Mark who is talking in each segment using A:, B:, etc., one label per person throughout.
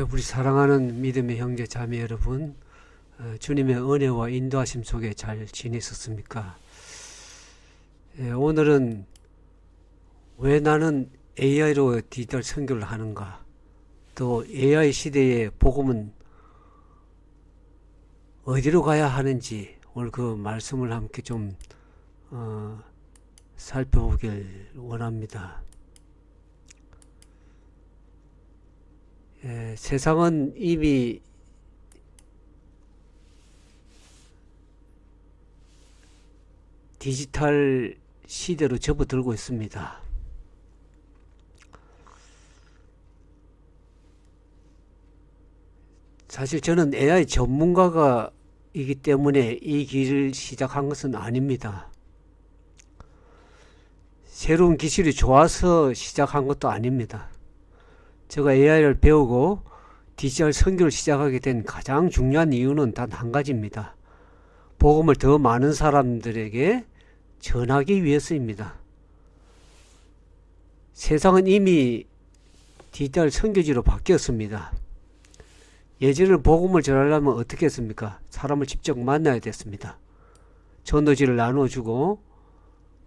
A: 우리 사랑하는 믿음의 형제 자매 여러분, 주님의 은혜와 인도하심 속에 잘 지내셨습니까? 오늘은 왜 나는 AI로 디지털 선교를 하는가, 또 AI 시대의 복음은 어디로 가야 하는지 오늘 그 말씀을 함께 좀 살펴보길 원합니다. 세상은 이미 디지털 시대로 접어들고 있습니다. 사실 저는 AI 전문가가 이기 때문에 이 길을 시작한 것은 아닙니다. 새로운 기술이 좋아서 시작한 것도 아닙니다. 제가 AI를 배우고 디지털 선교를 시작하게 된 가장 중요한 이유는 단 한 가지입니다. 복음을 더 많은 사람들에게 전하기 위해서입니다. 세상은 이미 디지털 선교지로 바뀌었습니다. 예전에는 복음을 전하려면 어떻게 했습니까? 사람을 직접 만나야 됐습니다. 전도지를 나눠주고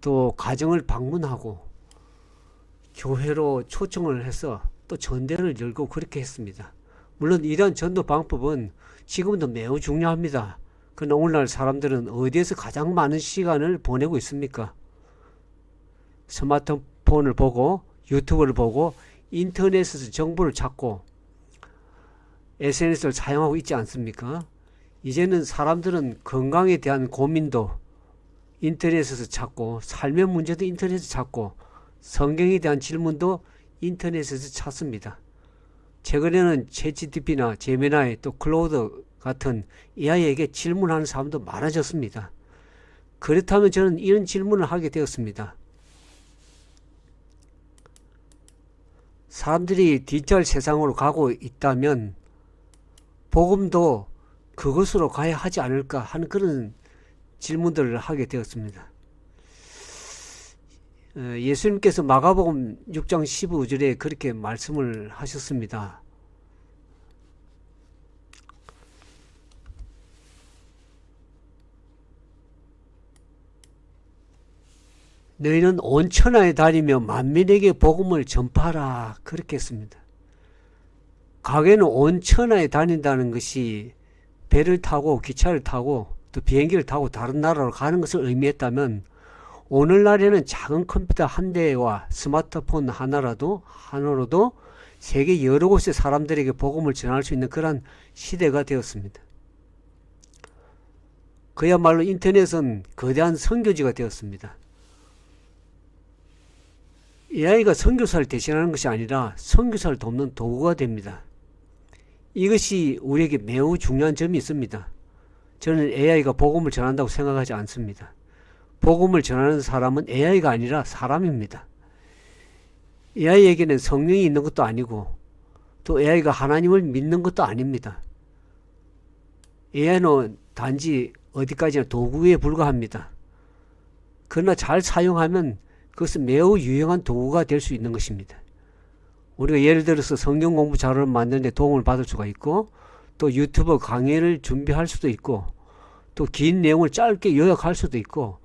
A: 또 가정을 방문하고 교회로 초청을 해서 또 전대를 열고 그렇게 했습니다. 물론 이러한 전도 방법은 지금도 매우 중요합니다. 그러나 오늘날 사람들은 어디에서 가장 많은 시간을 보내고 있습니까? 스마트폰을 보고 유튜브를 보고 인터넷에서 정보를 찾고 SNS를 사용하고 있지 않습니까? 이제는 사람들은 건강에 대한 고민도 인터넷에서 찾고, 삶의 문제도 인터넷에서 찾고, 성경에 대한 질문도 인터넷에서 찾습니다. 최근에는 챗GPT나 제미나이 또 클로드 같은 AI에게 질문하는 사람도 많아졌습니다. 그렇다면 저는 이런 질문을 하게 되었습니다. 사람들이 디지털 세상으로 가고 있다면 복음도 그것으로 가야 하지 않을까 하는 그런 질문들을 하게 되었습니다. 예수님께서 마가복음 6장 15절에 그렇게 말씀을 하셨습니다. 너희는 온 천하에 다니며 만민에게 복음을 전파하라, 그렇게 했습니다. 가게는 온 천하에 다닌다는 것이 배를 타고 기차를 타고 또 비행기를 타고 다른 나라로 가는 것을 의미했다면, 오늘날에는 작은 컴퓨터 한 대와 스마트폰 하나로도 세계 여러 곳의 사람들에게 복음을 전할 수 있는 그런 시대가 되었습니다. 그야말로 인터넷은 거대한 선교지가 되었습니다. AI가 선교사를 대신하는 것이 아니라 선교사를 돕는 도구가 됩니다. 이것이 우리에게 매우 중요한 점이 있습니다. 저는 AI가 복음을 전한다고 생각하지 않습니다. 복음을 전하는 사람은 AI가 아니라 사람입니다. AI에게는 성령이 있는 것도 아니고 또 AI가 하나님을 믿는 것도 아닙니다. AI는 단지 어디까지나 도구에 불과합니다. 그러나 잘 사용하면 그것은 매우 유용한 도구가 될 수 있는 것입니다. 우리가 예를 들어서 성경 공부 자료를 만드는 데 도움을 받을 수가 있고, 또 유튜브 강의를 준비할 수도 있고, 또 긴 내용을 짧게 요약할 수도 있고,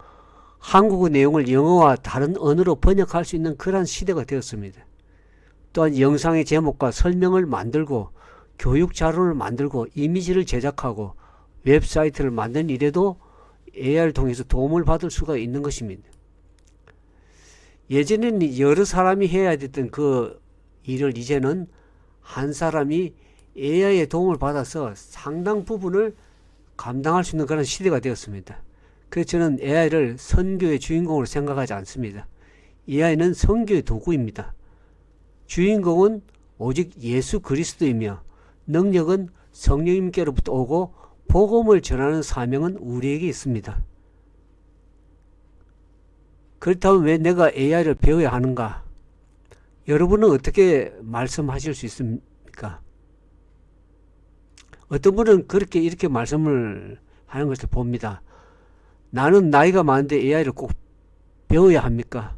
A: 한국어 내용을 영어와 다른 언어로 번역할 수 있는 그런 시대가 되었습니다. 또한 영상의 제목과 설명을 만들고 교육 자료를 만들고 이미지를 제작하고 웹사이트를 만드는 일에도 AI를 통해서 도움을 받을 수가 있는 것입니다. 예전에는 여러 사람이 해야 됐던 그 일을 이제는 한 사람이 AI의 도움을 받아서 상당 부분을 감당할 수 있는 그런 시대가 되었습니다. 그래서 저는 AI를 선교의 주인공으로 생각하지 않습니다. AI는 선교의 도구입니다. 주인공은 오직 예수 그리스도이며 능력은 성령님께로부터 오고 복음을 전하는 사명은 우리에게 있습니다. 그렇다면 왜 내가 AI를 배워야 하는가? 여러분은 어떻게 말씀하실 수 있습니까? 어떤 분은 이렇게 말씀을 하는 것을 봅니다. 나는 나이가 많은데 AI를 꼭 배워야 합니까?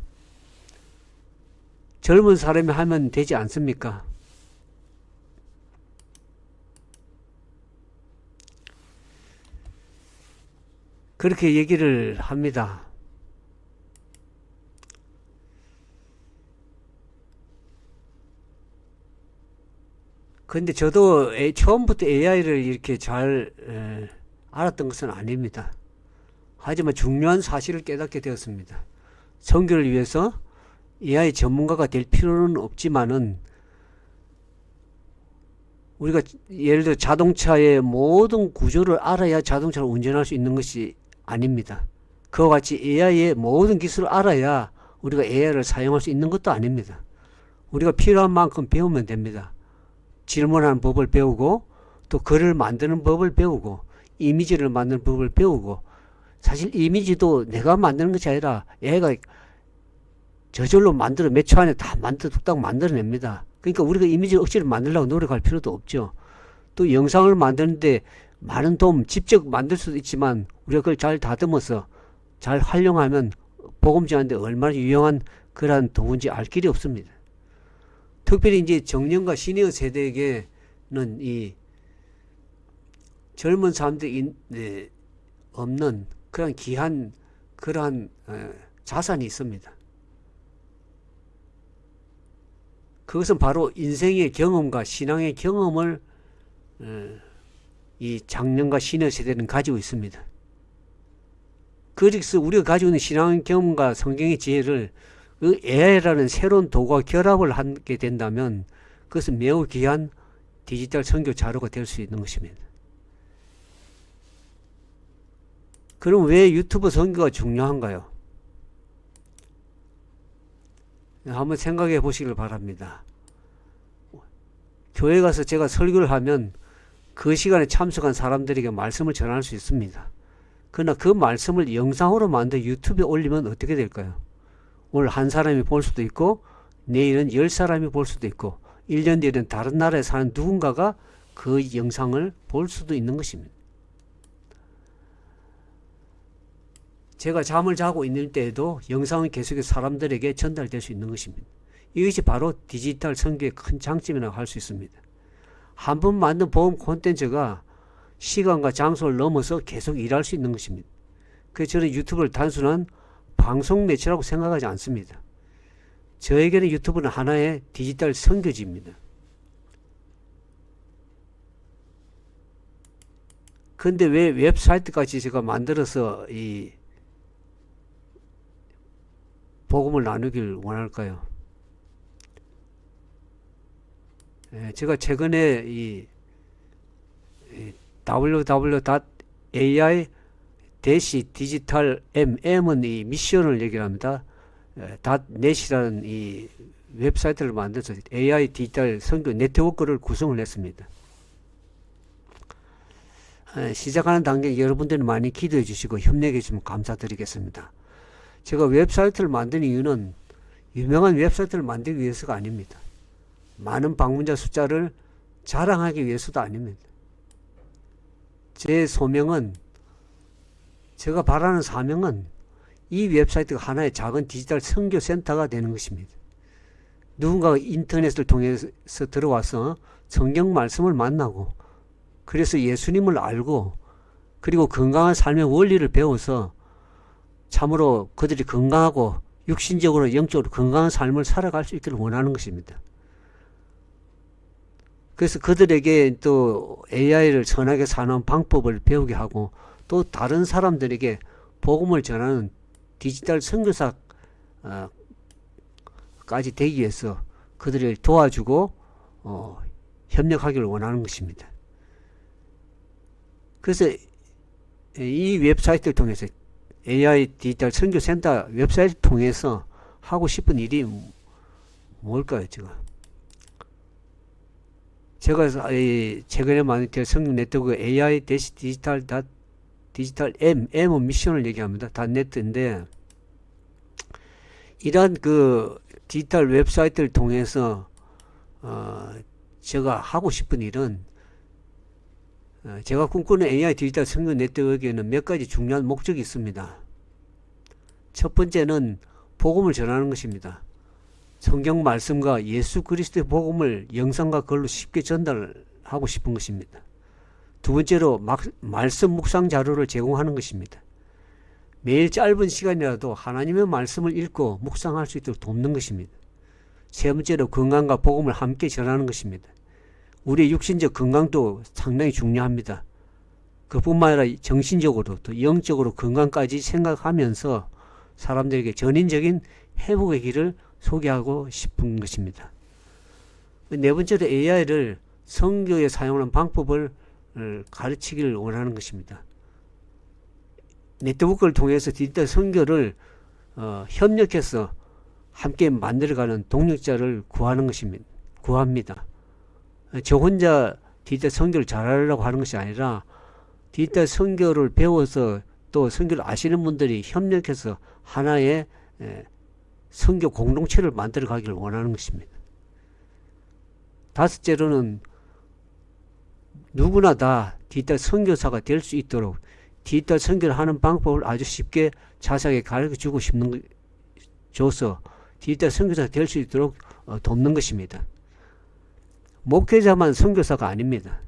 A: 젊은 사람이 하면 되지 않습니까? 그렇게 얘기를 합니다. 근데 저도 처음부터 AI를 이렇게 잘 알았던 것은 아닙니다. 하지만 중요한 사실을 깨닫게 되었습니다. 선교를 위해서 AI 전문가가 될 필요는 없지만은 우리가 예를 들어 자동차의 모든 구조를 알아야 자동차를 운전할 수 있는 것이 아닙니다. 그와 같이 AI의 모든 기술을 알아야 우리가 AI를 사용할 수 있는 것도 아닙니다. 우리가 필요한 만큼 배우면 됩니다. 질문하는 법을 배우고 또 글을 만드는 법을 배우고 이미지를 만드는 법을 배우고, 사실 이미지도 내가 만드는 것이 아니라 얘가 저절로 만들어 몇 초 안에 다 뚝딱 만들어냅니다. 그러니까 우리가 이미지를 억지로 만들려고 노력할 필요도 없죠. 또 영상을 만드는데 많은 도움, 직접 만들 수도 있지만 우리가 그걸 잘 다듬어서 잘 활용하면 복음전하는데 얼마나 유용한 그러한 도구인지 알 길이 없습니다. 특별히 이제 정년과 시니어 세대에게는 이 젊은 사람들이 없는 그런 귀한 그러한 자산이 있습니다. 그것은 바로 인생의 경험과 신앙의 경험을 이 장년과 시니어 세대는 가지고 있습니다. 그래서 우리가 가지고 있는 신앙의 경험과 성경의 지혜를 그 AI라는 새로운 도구와 결합을 하게 된다면 그것은 매우 귀한 디지털 선교 자료가 될 수 있는 것입니다. 그럼 왜 유튜브 선교가 중요한가요? 한번 생각해 보시길 바랍니다. 교회 가서 제가 설교를 하면 그 시간에 참석한 사람들에게 말씀을 전할 수 있습니다. 그러나 그 말씀을 영상으로 만들어 유튜브에 올리면 어떻게 될까요? 오늘 한 사람이 볼 수도 있고 내일은 10사람이 볼 수도 있고 1년 뒤에는 다른 나라에 사는 누군가가 그 영상을 볼 수도 있는 것입니다. 제가 잠을 자고 있는 때에도 영상은 계속해서 사람들에게 전달될 수 있는 것입니다. 이것이 바로 디지털 선교의 큰 장점이라고 할 수 있습니다. 한 번 만든 복음 콘텐츠가 시간과 장소를 넘어서 계속 일할 수 있는 것입니다. 그래서 저는 유튜브를 단순한 방송 매체라고 생각하지 않습니다. 저에게는 유튜브는 하나의 디지털 선교지입니다. 근데 왜 웹사이트까지 제가 만들어서 이 복음을 나누길 원할까요? 제가 최근에 이 www.ai-digital.mm은 이 미션을 얘기를 합니다. .net이라는 이 웹사이트를 만들어서 AI 디지털 선교 네트워크를 구성을 했습니다. 시작하는 단계에 여러분들이 많이 기도해 주시고 협력해 주시면 감사드리겠습니다. 제가 웹사이트를 만든 이유는 유명한 웹사이트를 만들기 위해서가 아닙니다. 많은 방문자 숫자를 자랑하기 위해서도 아닙니다. 제 소명은, 제가 바라는 사명은 이 웹사이트가 하나의 작은 디지털 선교센터가 되는 것입니다. 누군가가 인터넷을 통해서 들어와서 성경 말씀을 만나고 그래서 예수님을 알고 그리고 건강한 삶의 원리를 배워서 참으로 그들이 건강하고 육신적으로 영적으로 건강한 삶을 살아갈 수 있기를 원하는 것입니다. 그래서 그들에게 또 AI를 선하게 사는 방법을 배우게 하고 또 다른 사람들에게 복음을 전하는 디지털 선교사까지 되기 위해서 그들을 도와주고 협력하기를 원하는 것입니다. 그래서 이 웹사이트를 통해서 AI 디지털 선교센터 웹사이트를 통해서 하고 싶은 일이 뭘까요? 제가 최근에 만든 성경 네트워크 AI-digital.M은 미션을 얘기합니다. .net인데 이러한 그 디지털 웹사이트를 통해서 제가 하고 싶은 일은 제가 꿈꾸는 AI 디지털 성경 네트워크에는 몇 가지 중요한 목적이 있습니다. 첫 번째는 복음을 전하는 것입니다. 성경 말씀과 예수 그리스도의 복음을 영상과 글로 쉽게 전달하고 싶은 것입니다. 두 번째로 말씀 묵상 자료를 제공하는 것입니다. 매일 짧은 시간이라도 하나님의 말씀을 읽고 묵상할 수 있도록 돕는 것입니다. 세 번째로 건강과 복음을 함께 전하는 것입니다. 우리의 육신적 건강도 상당히 중요합니다. 그뿐만 아니라 정신적으로 또 영적으로 건강까지 생각하면서 사람들에게 전인적인 회복의 길을 소개하고 싶은 것입니다. 네 번째로 AI를 선교에 사용하는 방법을 가르치기를 원하는 것입니다. 네트워크를 통해서 디지털 선교를 협력해서 함께 만들어가는 동력자를 구합니다. 저 혼자 디지털 선교를 잘하려고 하는 것이 아니라 디지털 선교를 배워서 또 선교를 아시는 분들이 협력해서 하나의 선교 공동체를 만들어 가기를 원하는 것입니다. 다섯째로는 누구나 다 디지털 선교사가 될 수 있도록 디지털 선교를 하는 방법을 아주 쉽게 자세하게 가르쳐주고 줘서 디지털 선교사가 될 수 있도록 돕는 것입니다. 목회자만 선교사가 아닙니다.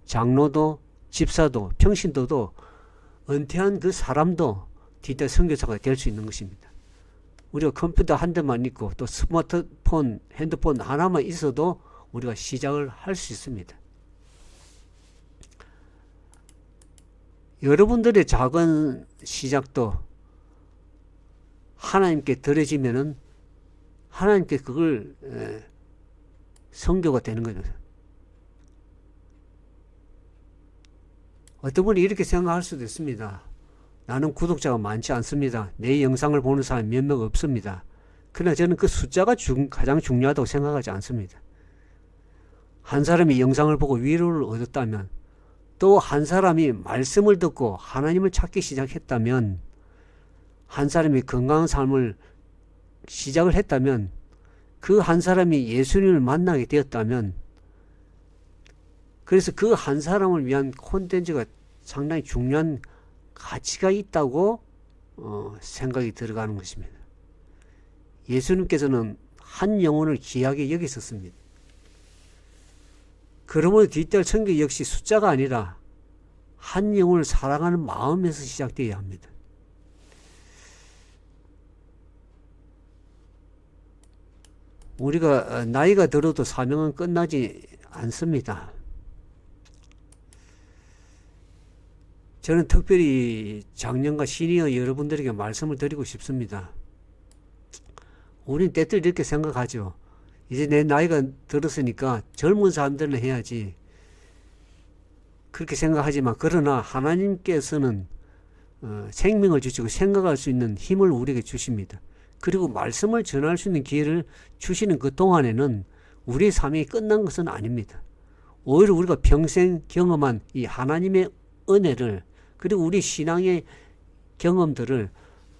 A: 장로도 집사도 평신도도 은퇴한 그 사람도 디지털 선교사가 될 수 있는 것입니다. 우리가 컴퓨터 한 대만 있고 또 스마트폰, 핸드폰 하나만 있어도 우리가 시작을 할 수 있습니다. 여러분들의 작은 시작도 하나님께 드려지면은 하나님께 그걸 선교가 되는 거죠. 어떤 분이 이렇게 생각할 수도 있습니다. 나는 구독자가 많지 않습니다. 내 영상을 보는 사람이 몇 명 없습니다. 그러나 저는 그 숫자가 가장 중요하다고 생각하지 않습니다. 한 사람이 영상을 보고 위로를 얻었다면, 또 한 사람이 말씀을 듣고 하나님을 찾기 시작했다면, 한 사람이 건강한 삶을 시작을 했다면, 그 한 사람이 예수님을 만나게 되었다면, 그래서 그 한 사람을 위한 콘텐츠가 상당히 중요한 가치가 있다고 생각이 들어가는 것입니다. 예수님께서는 한 영혼을 귀하게 여기셨습니다. 그러므로 디지털 선교 역시 숫자가 아니라 한 영혼을 사랑하는 마음에서 시작되어야 합니다. 우리가 나이가 들어도 사명은 끝나지 않습니다. 저는 특별히 장년과 시니어 여러분들에게 말씀을 드리고 싶습니다. 우리는 때때로 이렇게 생각하죠. 이제 내 나이가 들었으니까 젊은 사람들은 해야지. 그렇게 생각하지만 그러나 하나님께서는 생명을 주시고 생각할 수 있는 힘을 우리에게 주십니다. 그리고 말씀을 전할 수 있는 기회를 주시는 그 동안에는 우리의 삶이 끝난 것은 아닙니다. 오히려 우리가 평생 경험한 이 하나님의 은혜를, 그리고 우리 신앙의 경험들을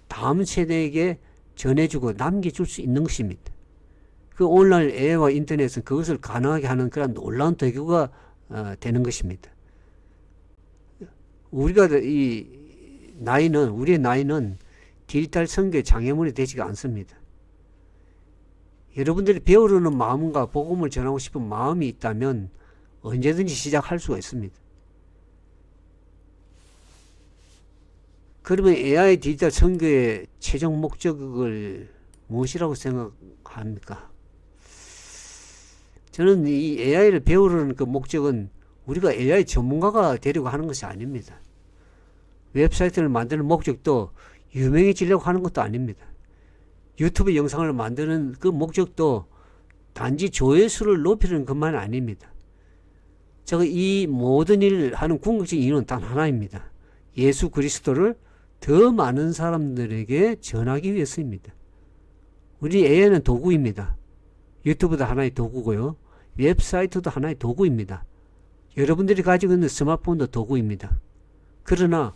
A: 다음 세대에게 전해주고 남겨줄 수 있는 것입니다. 그 오늘날 AI와 인터넷은 그것을 가능하게 하는 그런 놀라운 도구가 되는 것입니다. 우리의 나이는 디지털 선교의 장애물이 되지가 않습니다. 여러분들이 배우려는 마음과 복음을 전하고 싶은 마음이 있다면 언제든지 시작할 수가 있습니다. 그러면 AI 디지털 선교의 최종 목적을 무엇이라고 생각합니까? 저는 이 AI를 배우려는 그 목적은 우리가 AI 전문가가 되려고 하는 것이 아닙니다. 웹사이트를 만드는 목적도 유명해지려고 하는 것도 아닙니다. 유튜브 영상을 만드는 그 목적도 단지 조회수를 높이는 것만 아닙니다. 제가 이 모든 일을 하는 궁극적인 이유는 단 하나입니다. 예수 그리스도를 더 많은 사람들에게 전하기 위해서입니다. 우리 AI는 도구입니다. 유튜브도 하나의 도구고요. 웹사이트도 하나의 도구입니다. 여러분들이 가지고 있는 스마트폰도 도구입니다. 그러나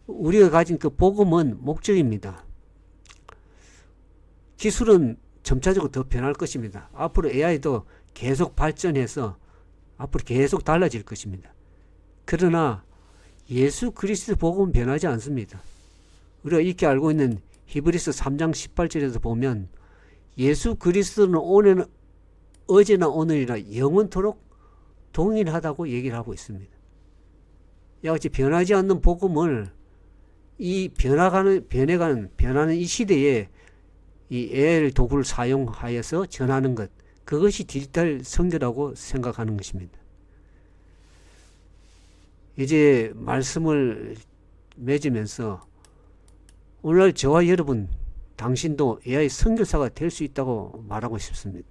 A: 우리가 가진 그 복음은 목적입니다. 기술은 점차적으로 더 변할 것입니다. 앞으로 AI도 계속 발전해서 앞으로 계속 달라질 것입니다. 그러나 예수 그리스도 복음은 변하지 않습니다. 우리가 익히 알고 있는 히브리서 3장 18절에서 보면 예수 그리스도는 어제나 오늘이나 영원토록 동일하다고 얘기를 하고 있습니다. 이와 같이 변하지 않는 복음을 이 변하는 이 시대에 이 AI 도구를 사용하여서 전하는 것, 그것이 디지털 선교라고 생각하는 것입니다. 이제 말씀을 맺으면서 오늘날 저와 여러분, 당신도 AI 선교사가 될 수 있다고 말하고 싶습니다.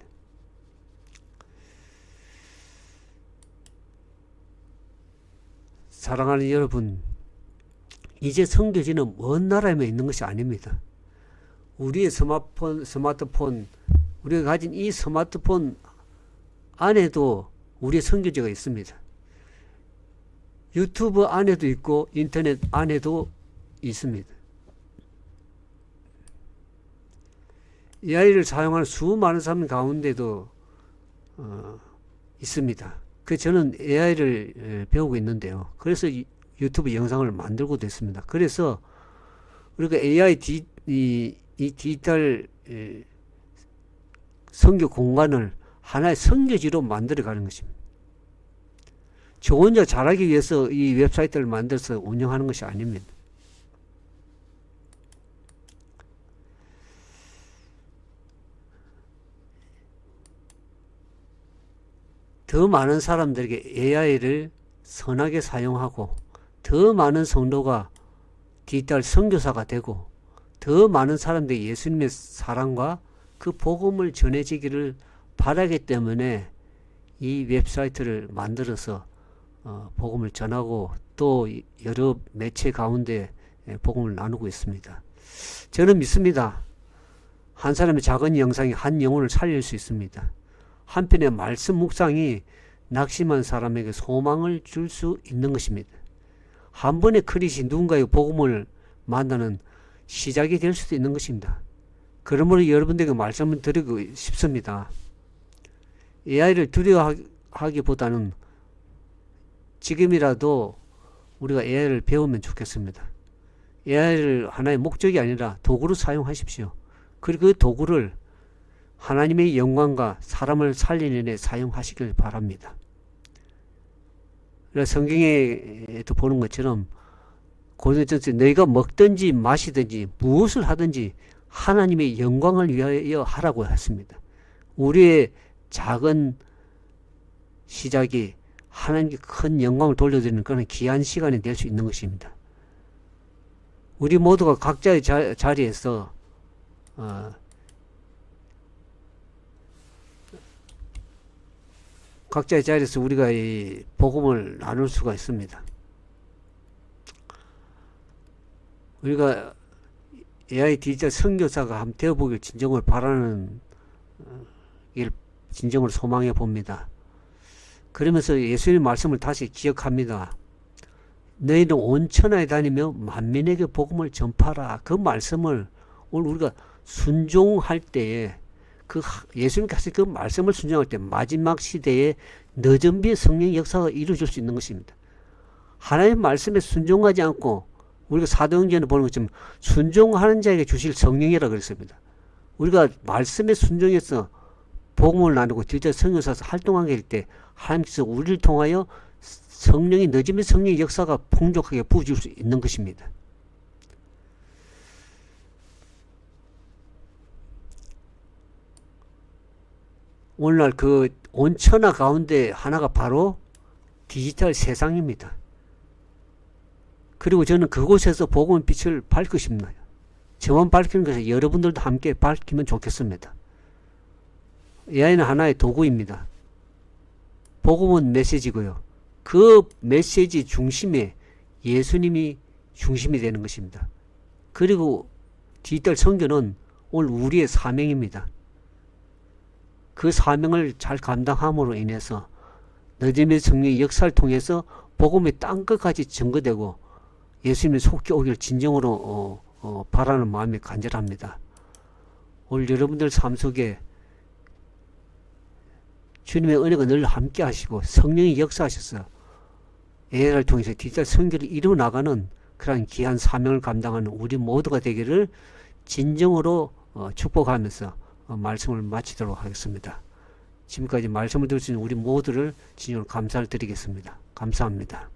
A: 사랑하는 여러분, 이제 선교지는 먼 나라에만 있는 것이 아닙니다. 우리의 스마트폰, 우리가 가진 이 스마트폰 안에도 우리의 선교지가 있습니다. 유튜브 안에도 있고 인터넷 안에도 있습니다. AI를 사용하는 수많은 사람 가운데도 있습니다. 저는 AI를 배우고 있는데요. 그래서 유튜브 영상을 만들고도 했습니다. 그래서 우리가 AI 이 디지털 선교 공간을 하나의 선교지로 만들어가는 것입니다. 저 혼자 잘하기 위해서 이 웹사이트를 만들어서 운영하는 것이 아닙니다. 더 많은 사람들에게 AI를 선하게 사용하고 더 많은 성도가 디지털 선교사가 되고 더 많은 사람들이 예수님의 사랑과 그 복음을 전해지기를 바라기 때문에 이 웹사이트를 만들어서 복음을 전하고 또 여러 매체 가운데 복음을 나누고 있습니다. 저는 믿습니다. 한 사람의 작은 영상이 한 영혼을 살릴 수 있습니다. 한편의 말씀 묵상이 낙심한 사람에게 소망을 줄 수 있는 것입니다. 한 번의 클릭이 누군가의 복음을 만나는 시작이 될 수도 있는 것입니다. 그러므로 여러분들에게 말씀을 드리고 싶습니다. AI를 두려워하기보다는 지금이라도 우리가 AI를 배우면 좋겠습니다. AI를 하나의 목적이 아니라 도구로 사용하십시오. 그리고 그 도구를 하나님의 영광과 사람을 살리는 데 사용하시길 바랍니다. 성경에도 보는 것처럼 고린도전서 너희가 먹든지 마시든지 무엇을 하든지 하나님의 영광을 위하여 하라고 했습니다. 우리의 작은 시작이 하나님께 큰 영광을 돌려드리는 그런 귀한 시간이 될 수 있는 것입니다. 우리 모두가 각자의 자리에서 우리가 이 복음을 나눌 수가 있습니다. 우리가 AI 디지털 선교사가 한번 되어보길 진정을 바라는 일, 진정을 소망해 봅니다. 그러면서 예수님 말씀을 다시 기억합니다. 너희는 온 천하에 다니며 만민에게 복음을 전파라. 그 말씀을 오늘 우리가 순종할 때에 예수님께서 그 말씀을 순종할 때 마지막 시대에 너전비의 성령 역사가 이루어질 수 있는 것입니다. 하나님의 말씀에 순종하지 않고 우리가 사도행전에 보는 것처럼 순종하는 자에게 주실 성령이라 그랬습니다. 우리가 말씀에 순종해서 복음을 나누고 디지털 선교사서 활동하게 될 때 하나님께서 우리를 통하여 성령이 너전비의 성령의 역사가 풍족하게 부어줄 수 있는 것입니다. 오늘날 그 온천하 가운데 하나가 바로 디지털 세상입니다. 그리고 저는 그곳에서 복음의 빛을 밝히고 싶습니다. 저만 밝히는 것이 여러분들도 함께 밝히면 좋겠습니다. AI는 하나의 도구입니다. 복음은 메시지고요. 그 메시지 중심에 예수님이 중심이 되는 것입니다. 그리고 디지털 선교는 오늘 우리의 사명입니다. 그 사명을 잘 감당함으로 인해서 너희들의 성령의 역사를 통해서 복음이 땅끝까지 증거되고 예수님의 속히 오길 진정으로 바라는 마음이 간절합니다. 오늘 여러분들 삶 속에 주님의 은혜가 늘 함께 하시고 성령이 역사하셔서 AI를 통해서 디지털 선교를 이루어나가는 그런 귀한 사명을 감당하는 우리 모두가 되기를 진정으로 축복하면서 말씀을 마치도록 하겠습니다. 지금까지 말씀을 들으신 우리 모두를 진정으로 감사를 드리겠습니다. 감사합니다.